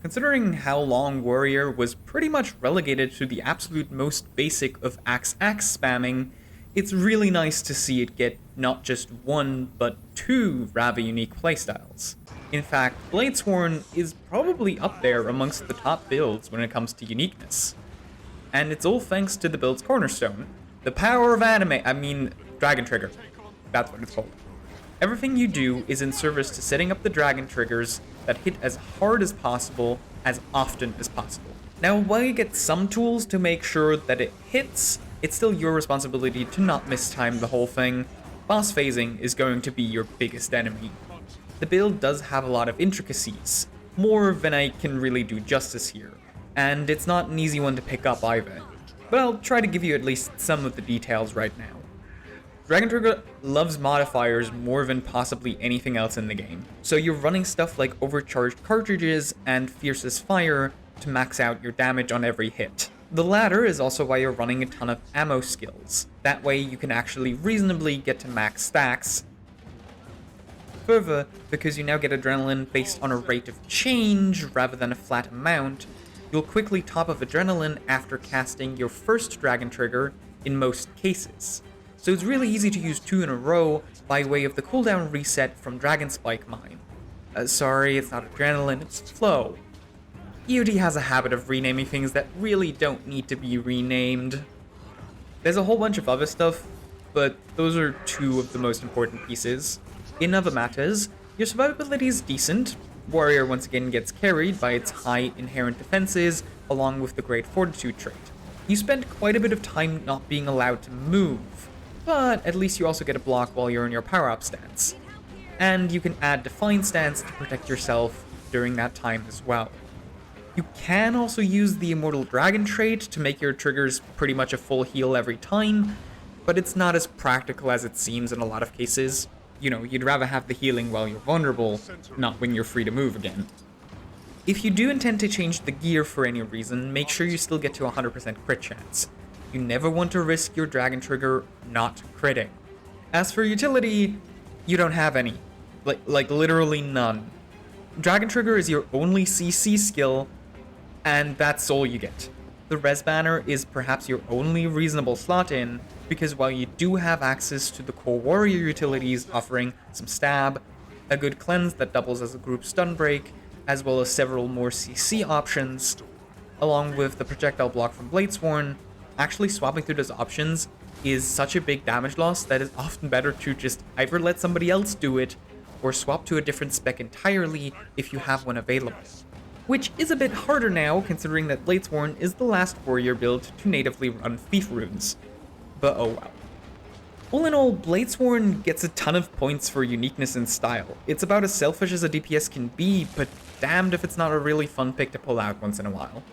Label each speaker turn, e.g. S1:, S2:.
S1: Considering how long Warrior was pretty much relegated to the absolute most basic of axe spamming, it's really nice to see it get not just one, but two rather unique playstyles. In fact, Bladesworn is probably up there amongst the top builds when it comes to uniqueness. And it's all thanks to the build's cornerstone, the power of Dragon Trigger. That's what it's called. Everything you do is in service to setting up the dragon triggers that hit as hard as possible, as often as possible. Now, while you get some tools to make sure that it hits, it's still your responsibility to not mistime the whole thing. Boss phasing is going to be your biggest enemy. The build does have a lot of intricacies, more than I can really do justice here, and it's not an easy one to pick up either, but I'll try to give you at least some of the details right now. Dragon Trigger loves modifiers more than possibly anything else in the game, so you're running stuff like overcharged cartridges and fiercest fire to max out your damage on every hit. The latter is also why you're running a ton of ammo skills. That way you can actually reasonably get to max stacks. Further, because you now get adrenaline based on a rate of change rather than a flat amount, you'll quickly top up adrenaline after casting your first Dragon Trigger in most cases. So it's really easy to use two in a row by way of the cooldown reset from Dragon Spike Mine. Sorry, it's not adrenaline, it's flow. EOD has a habit of renaming things that really don't need to be renamed. There's a whole bunch of other stuff, but those are two of the most important pieces. In other matters, your survivability is decent. Warrior once again gets carried by its high inherent defenses, along with the great fortitude trait. You spend quite a bit of time not being allowed to move, but at least you also get a block while you're in your power-up stance. And you can add Define stance to protect yourself during that time as well. You can also use the Immortal Dragon trait to make your triggers pretty much a full heal every time, but it's not as practical as it seems in a lot of cases. You know, you'd rather have the healing while you're vulnerable, not when you're free to move again. If you do intend to change the gear for any reason, make sure you still get to 100% crit chance. You never want to risk your Dragon Trigger not critting. As for utility, you don't have any. Like literally none. Dragon Trigger is your only CC skill, and that's all you get. The Res Banner is perhaps your only reasonable slot in, because while you do have access to the core warrior utilities offering some stab, a good cleanse that doubles as a group stun break, as well as several more CC options, along with the projectile block from Bladesworn, actually swapping through those options is such a big damage loss that it's often better to just either let somebody else do it, or swap to a different spec entirely if you have one available. Which is a bit harder now, considering that Bladesworn is the last warrior build to natively run Thief runes. But oh well. All in all, Bladesworn gets a ton of points for uniqueness and style. It's about as selfish as a DPS can be, but damned if it's not a really fun pick to pull out once in a while.